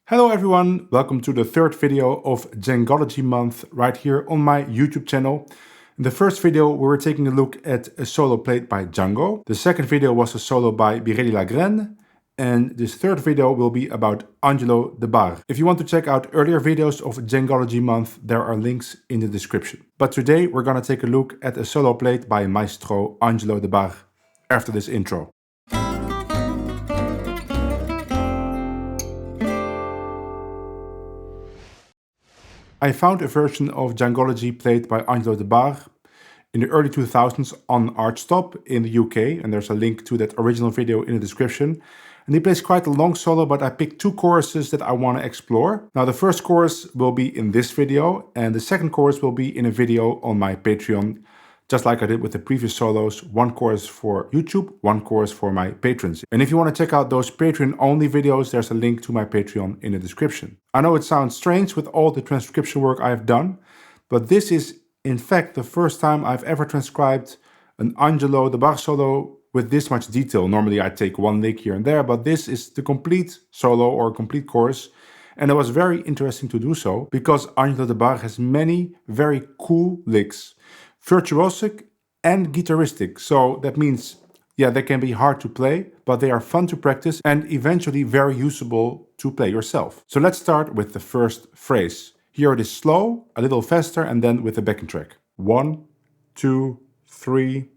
Hello everyone, welcome to the third video of Djangology month right here on my YouTube channel. In the first video we were taking a look at a solo played by Django. The second video was a solo by Bireli, and this third video will be about Angelo Debarre. If you want to check out earlier videos of Djangology month, there are links in the description. But today we're gonna take a look at a solo played by Maestro Angelo Debarre after this intro. I found a version of Djangology played by Angelo Debarre in the early 2000s on Archstop in the UK, and there's a link to that original video in the description. And he plays quite a long solo, but I picked two choruses that I want to explore. Now the first chorus will be in this video, and the second chorus will be in a video on my Patreon, just like I did with the previous solos. One chorus for YouTube, one chorus for my patrons. And if you want to check out those Patreon only videos, there's a link to my Patreon in the description. I know it sounds strange with all the transcription work I have done, but this is in fact the first time I've ever transcribed an Angelo Debarre solo with this much detail. Normally I take one lick here and there, but this is the complete solo or complete chorus. And it was very interesting to do so because Angelo Debarre has many very cool licks. Virtuosic and guitaristic, so that means, yeah, they can be hard to play, but they are fun to practice and eventually very usable to play yourself. So let's start with the first phrase. Here it is slow, a little faster, and then with the backing track. 1, 2, 3.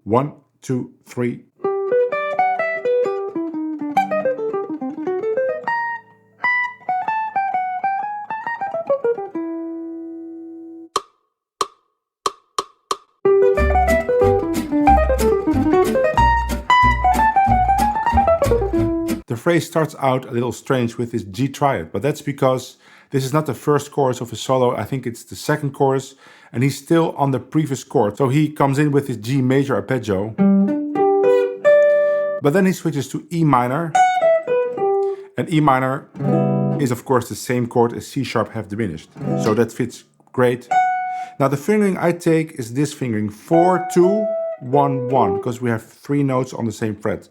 One, two, three. The phrase starts out a little strange with this G triad, but that's because this is not the first chorus of a solo. I think it's the second chorus, and he's still on the previous chord. So he comes in with his G major arpeggio, but then he switches to E minor, and E minor is of course the same chord as C sharp half diminished. So that fits great. Now the fingering I take is this fingering, 4, 2, 1, 1, because we have 3 notes on the same fret.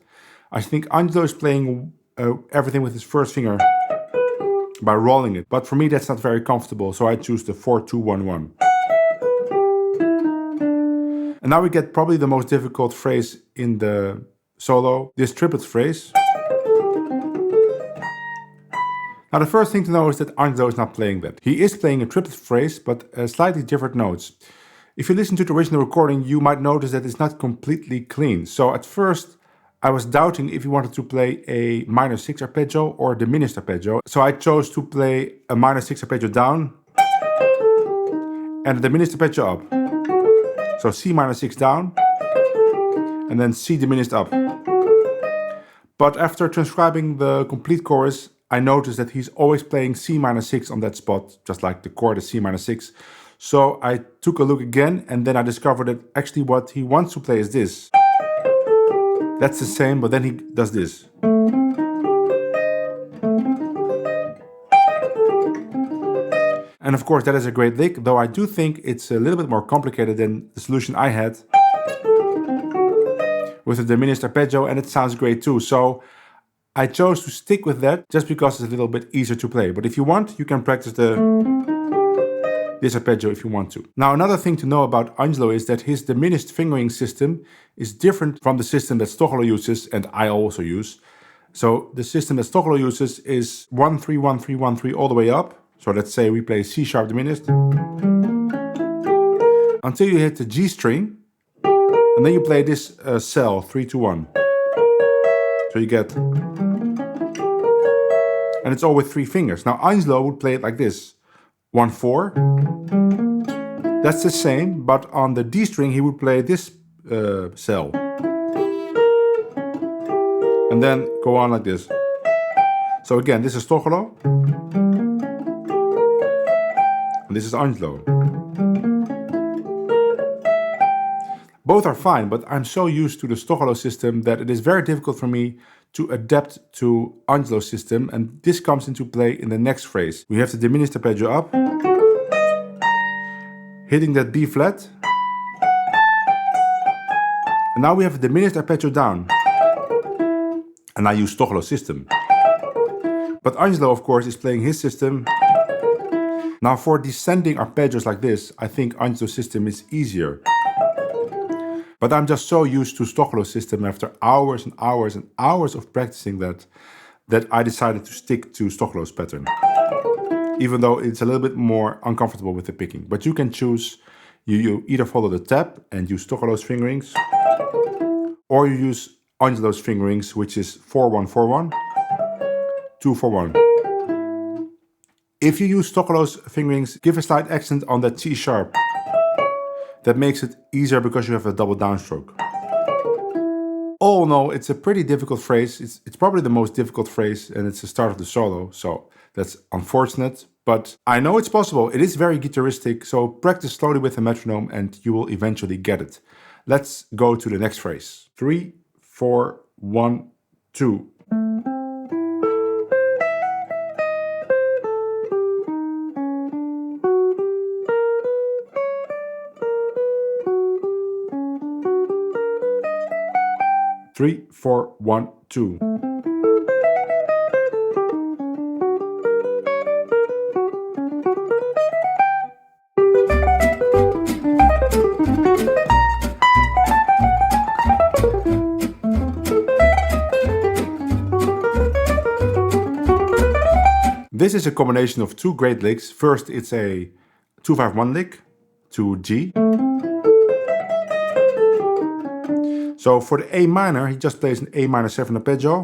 I think Angelo is playing everything with his first finger by rolling it, but for me that's not very comfortable, so I choose the 4, 2, 1, 1. And now we get probably the most difficult phrase in the solo, this triplet phrase. Now the first thing to know is that Angelo is not playing that. He is playing a triplet phrase, but slightly different notes. If you listen to the original recording, you might notice that it's not completely clean. So at first, I was doubting if he wanted to play a minor 6 arpeggio or diminished arpeggio. So I chose to play a minor 6 arpeggio down and a diminished arpeggio up. So C minor 6 down and then C diminished up. But after transcribing the complete chorus, I noticed that he's always playing C minor 6 on that spot, just like the chord is C minor 6. So I took a look again, and then I discovered that actually what he wants to play is this. That's the same, but then he does this. And of course that is a great lick, though I do think it's a little bit more complicated than the solution I had with a diminished arpeggio, and it sounds great too. So I chose to stick with that just because it's a little bit easier to play. But if you want, you can practice this arpeggio if you want to. Now another thing to know about Angelo is that his diminished fingering system is different from the system that Stocholo uses and I also use. So the system that Stocholo uses is 1, 3, 1, 3, 1, 3 all the way up. So let's say we play C sharp diminished until you hit the G string, And then you play this cell 3 2 1. So you get, and it's all with 3 fingers. Now Angelo would play it like this: 1 4. That's the same, but on the D string he would play this cell, and then go on like this. So again, this is Stocholo, and this is Angelo. Both are fine, but I'm so used to the Stocholo system that it is very difficult for me to adapt to Angelo's system, and this comes into play in the next phrase. We have the diminished arpeggio up, hitting that B flat, and now we have a diminished arpeggio down, and I use Stocholo's system. But Angelo, of course, is playing his system. Now for descending arpeggios like this, I think Angelo's system is easier. But I'm just so used to Stocholo's system after hours and hours and hours of practicing that I decided to stick to Stocholo's pattern. Even though it's a little bit more uncomfortable with the picking. But you can choose, you either follow the tab and use Stocholo's fingerings, or you use Angelo's fingerings, which is 4-1-4-1, 2-4-1. If you use Stocholo's fingerings, give a slight accent on that C sharp. That makes it easier because you have a double downstroke. All in all, it's a pretty difficult phrase. It's probably the most difficult phrase, and it's the start of the solo, so that's unfortunate. But I know it's possible. It is very guitaristic, so practice slowly with the metronome and you will eventually get it. Let's go to the next phrase. 3, 4, 1, 2. Three, 4, 1, 2. This is a combination of 2 great licks. First, it's a 2-5-1 lick to G. So for the A minor, he just plays an A minor 7 arpeggio.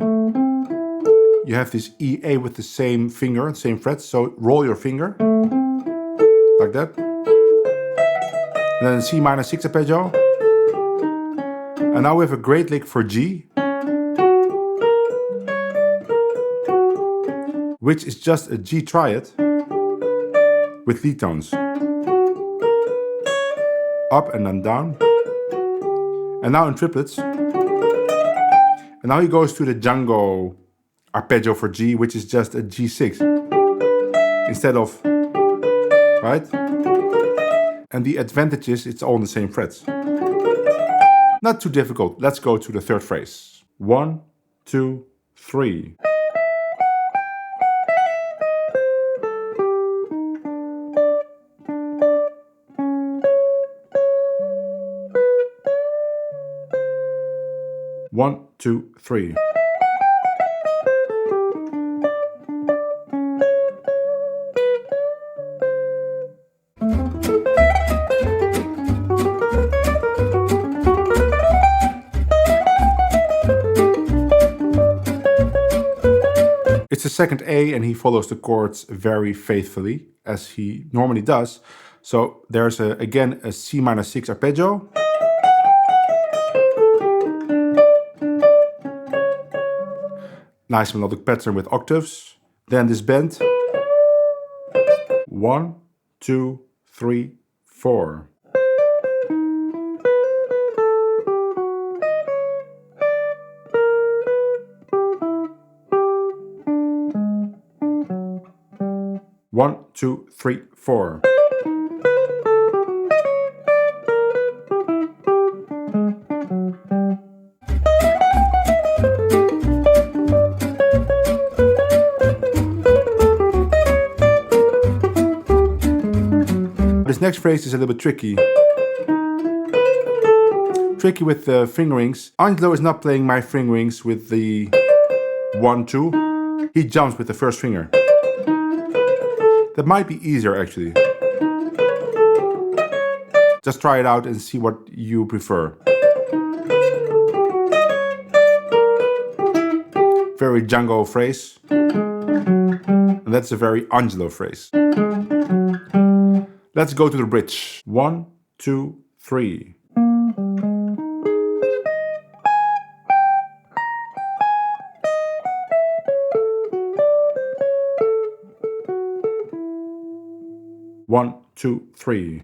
You have this E A with the same finger, same frets, so roll your finger, like that. And then C minor 6 arpeggio. And now we have a great lick for G, which is just a G triad with lead tones. Up and then down. And now in triplets. And now he goes to the Django arpeggio for G, which is just a G6 instead of, right? And the advantage is it's all on the same frets. Not too difficult. Let's go to the third phrase. 1, 2, 3. One, 2, 3. It's the second A and he follows the chords very faithfully, as he normally does. So there's again a C minor 6 arpeggio. Nice melodic pattern with octaves. Then this bend. 1, 2, 3, 4. One, 2, 3, 4. This next phrase is a little bit tricky. Tricky with the fingerings. Angelo is not playing my fingerings with the 1, 2. He jumps with the first finger. That might be easier actually. Just try it out and see what you prefer. very Django phrase. And that's a very Angelo phrase. Let's go to the bridge. 1, 2, 3. One, two, three.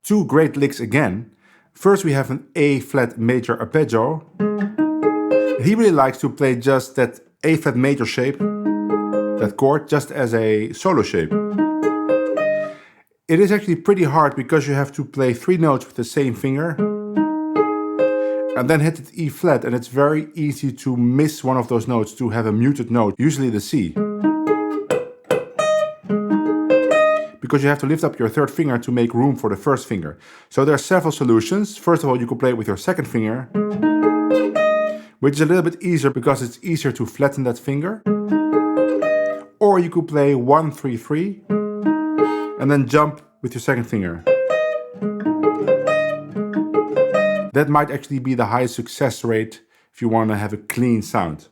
Two great licks again. First we have an A flat major arpeggio. He really likes to play just that A flat major shape, that chord, just as a solo shape. It is actually pretty hard because you have to play 3 notes with the same finger and then hit it E flat, and it's very easy to miss one of those notes, to have a muted note, usually the C. Because you have to lift up your 3rd finger to make room for the 1st finger. So there are several solutions. First of all, you could play it with your 2nd finger, which is a little bit easier because it's easier to flatten that finger. Or you could play 1, 3, 3 and then jump with your 2nd finger. That might actually be the highest success rate if you want to have a clean sound.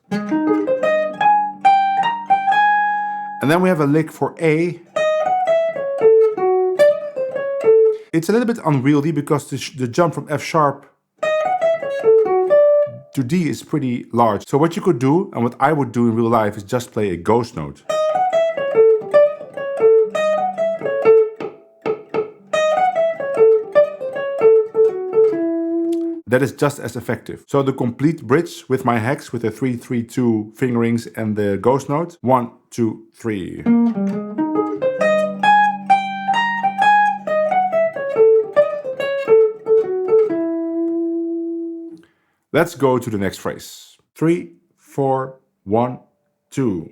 And then we have a lick for A. It's a little bit unwieldy because the jump from F sharp to D is pretty large. So what you could do, and what I would do in real life, is just play a ghost note. That is just as effective. So the complete bridge with my hex with the 3-3-2 fingerings and the ghost note. 1, 2, 3. Let's go to the next phrase. 3, 4, 1, 2.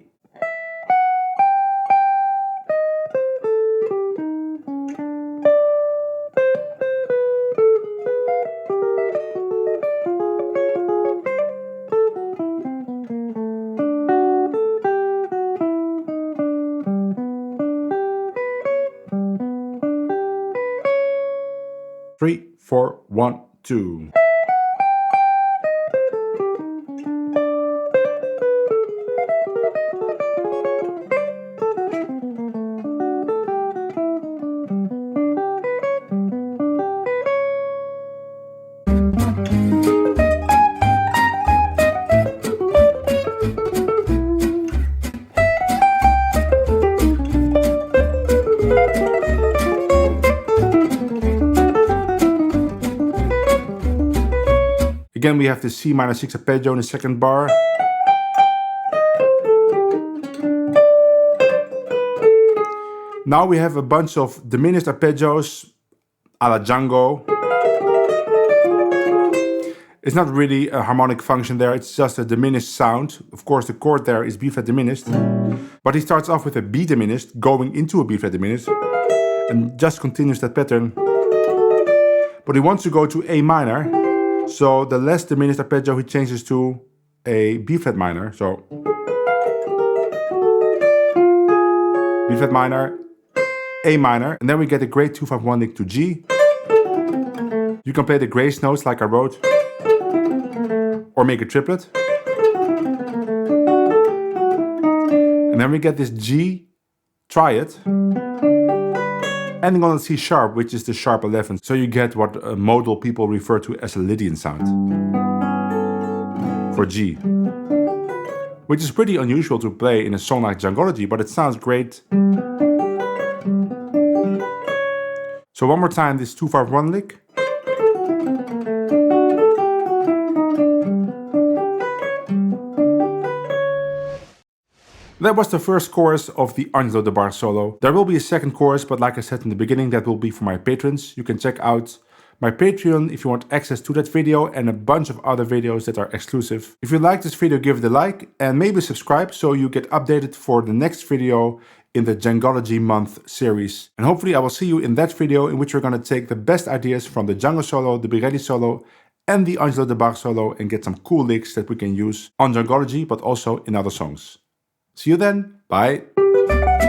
Three, 4, 1, 2. Again, we have the C minor 6 arpeggio in the 2nd bar. Now we have a bunch of diminished arpeggios a la Django. It's not really a harmonic function there, it's just a diminished sound. Of course, the chord there is B flat diminished. But he starts off with a B diminished, going into a B flat diminished, and just continues that pattern. But he wants to go to A minor. So the less diminished arpeggio he changes to a B flat minor. So B flat minor, A minor, and then we get a great 2-5-1 lick to G. You can play the grace notes like I wrote, or make a triplet. And then we get this G triad, ending on a C sharp, which is the sharp 11. So you get what modal people refer to as a Lydian sound for G, which is pretty unusual to play in a song like Djangology, but it sounds great. So one more time, this 2-5-1 lick. That was the first chorus of the Angelo Debarre solo. There will be a second chorus, but like I said in the beginning, that will be for my patrons. You can check out my Patreon if you want access to that video and a bunch of other videos that are exclusive. If you like this video, give it a like and maybe subscribe so you get updated for the next video in the Djangology month series. And hopefully I will see you in that video in which we're going to take the best ideas from the Django solo, the Bireli solo and the Angelo Debarre solo and get some cool licks that we can use on Djangology but also in other songs. See you then, bye!